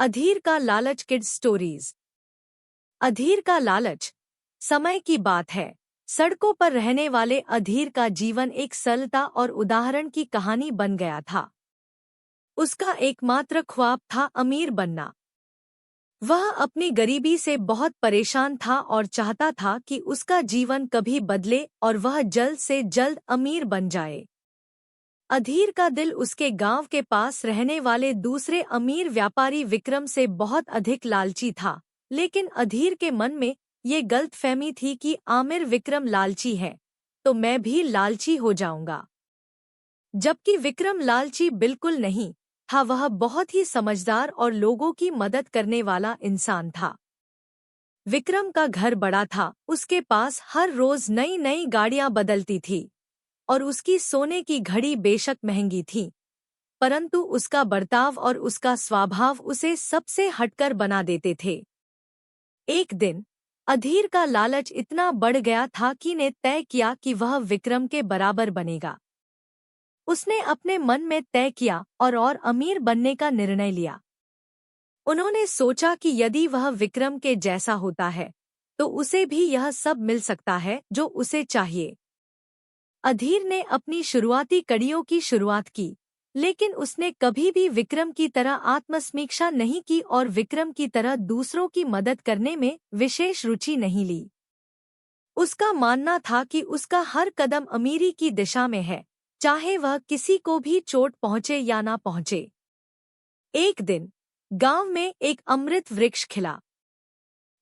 अधीर का लालच kids stories. अधीर का लालच। समय की बात है। सड़कों पर रहने वाले अधीर का जीवन एक सरलता और उदाहरण की कहानी बन गया था। उसका एकमात्र ख्वाब था अमीर बनना। वह अपनी गरीबी से बहुत परेशान था और चाहता था कि उसका जीवन कभी बदले और वह जल्द से जल्द अमीर बन जाए। अधीर का दिल उसके गांव के पास रहने वाले दूसरे अमीर व्यापारी विक्रम से बहुत अधिक लालची था, लेकिन अधीर के मन में ये गलतफहमी थी कि आमिर विक्रम लालची है, तो मैं भी लालची हो जाऊंगा। जबकि विक्रम लालची बिल्कुल नहीं था, वह बहुत ही समझदार और लोगों की मदद करने वाला इंसान था। विक्रम का घर बड़ा था, उसके पास हर रोज नई नई गाड़ियां बदलती थी और उसकी सोने की घड़ी बेशक महंगी थी, परंतु उसका बर्ताव और उसका स्वभाव उसे सबसे हटकर बना देते थे। एक दिन अधीर का लालच इतना बढ़ गया था कि ने तय किया कि वह विक्रम के बराबर बनेगा। उसने अपने मन में तय किया और अमीर बनने का निर्णय लिया। उन्होंने सोचा कि यदि वह विक्रम के जैसा होता है तो उसे भी यह सब मिल सकता है जो उसे चाहिए। अधीर ने अपनी शुरुआती कड़ियों की शुरुआत की, लेकिन उसने कभी भी विक्रम की तरह आत्मसमीक्षा नहीं की और विक्रम की तरह दूसरों की मदद करने में विशेष रुचि नहीं ली। उसका मानना था कि उसका हर कदम अमीरी की दिशा में है, चाहे वह किसी को भी चोट पहुंचे या ना पहुंचे। एक दिन गांव में एक अमृत वृक्ष खिला।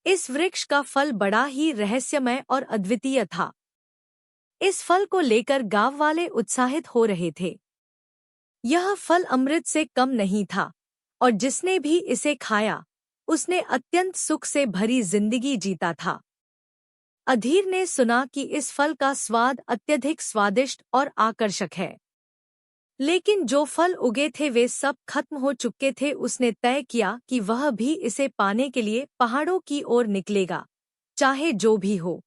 इस वृक्ष का फल बड़ा ही रहस्यमय और अद्वितीय था। इस फल को लेकर गांव वाले उत्साहित हो रहे थे। यह फल अमृत से कम नहीं था और जिसने भी इसे खाया उसने अत्यंत सुख से भरी जिंदगी जीता था। अधीर ने सुना कि इस फल का स्वाद अत्यधिक स्वादिष्ट और आकर्षक है, लेकिन जो फल उगे थे वे सब खत्म हो चुके थे। उसने तय किया कि वह भी इसे पाने के लिए पहाड़ों की ओर निकलेगा, चाहे जो भी हो।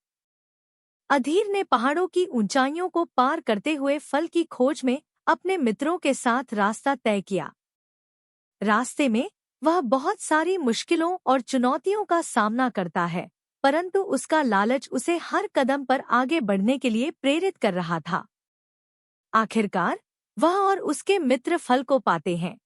अधीर ने पहाड़ों की ऊंचाइयों को पार करते हुए फल की खोज में अपने मित्रों के साथ रास्ता तय किया। रास्ते में वह बहुत सारी मुश्किलों और चुनौतियों का सामना करता है, परंतु उसका लालच उसे हर कदम पर आगे बढ़ने के लिए प्रेरित कर रहा था। आखिरकार वह और उसके मित्र फल को पाते हैं,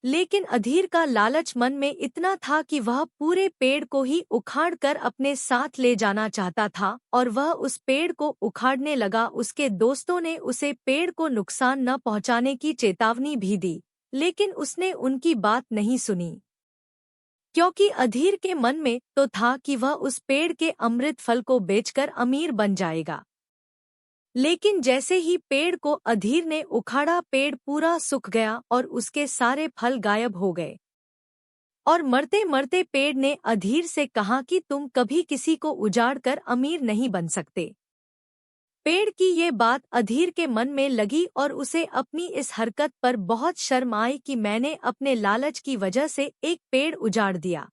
लेकिन अधीर का लालच मन में इतना था कि वह पूरे पेड़ को ही उखाड़कर अपने साथ ले जाना चाहता था और वह उस पेड़ को उखाड़ने लगा। उसके दोस्तों ने उसे पेड़ को नुकसान न पहुंचाने की चेतावनी भी दी, लेकिन उसने उनकी बात नहीं सुनी, क्योंकि अधीर के मन में तो था कि वह उस पेड़ के अमृत फल को बेचकर अमीर बन जाएगा। लेकिन जैसे ही पेड़ को अधीर ने उखाड़ा, पेड़ पूरा सूख गया और उसके सारे फल गायब हो गए। और मरते मरते पेड़ ने अधीर से कहा कि तुम कभी किसी को उजाड़कर अमीर नहीं बन सकते। पेड़ की ये बात अधीर के मन में लगी और उसे अपनी इस हरकत पर बहुत शर्म आई कि मैंने अपने लालच की वजह से एक पेड़ उजाड़ दिया।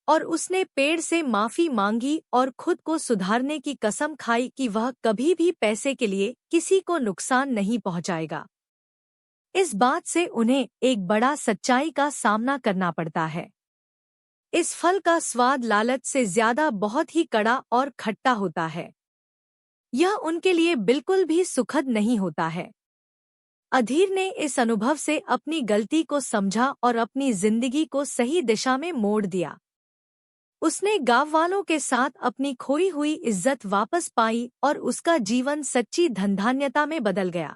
और उसने पेड़ से माफी मांगी और खुद को सुधारने की कसम खाई कि वह कभी भी पैसे के लिए किसी को नुकसान नहीं पहुंचाएगा। इस बात से उन्हें एक बड़ा सच्चाई का सामना करना पड़ता है। इस फल का स्वाद लालच से ज्यादा बहुत ही कड़ा और खट्टा होता है। यह उनके लिए बिल्कुल भी सुखद नहीं होता है। अधीर ने इस अनुभव से अपनी गलती को समझा और अपनी जिंदगी को सही दिशा में मोड़ दिया। उसने गांव वालों के साथ अपनी खोई हुई इज्जत वापस पाई और उसका जीवन सच्ची धनधान्यता में बदल गया।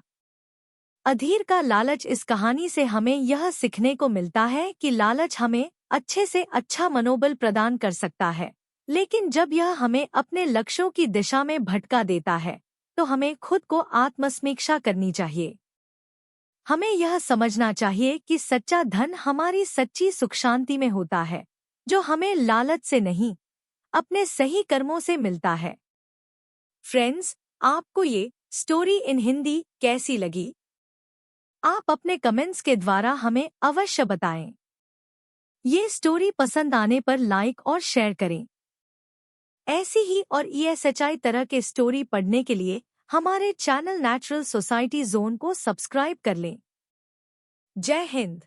अधीर का लालच। इस कहानी से हमें यह सीखने को मिलता है कि लालच हमें अच्छे से अच्छा मनोबल प्रदान कर सकता है, लेकिन जब यह हमें अपने लक्ष्यों की दिशा में भटका देता है तो हमें खुद को आत्मसमीक्षा करनी चाहिए। हमें यह समझना चाहिए कि सच्चा धन हमारी सच्ची सुख शांति में होता है, जो हमें लालच से नहीं, अपने सही कर्मों से मिलता है। फ्रेंड्स, आपको ये स्टोरी इन हिंदी कैसी लगी? आप अपने कमेंट्स के द्वारा हमें अवश्य बताएं। ये स्टोरी पसंद आने पर लाइक और शेयर करें। ऐसी ही और ESHI तरह के स्टोरी पढ़ने के लिए हमारे चैनल नेचुरल सोसाइटी जोन को सब्सक्राइब कर लें। जय हिंद।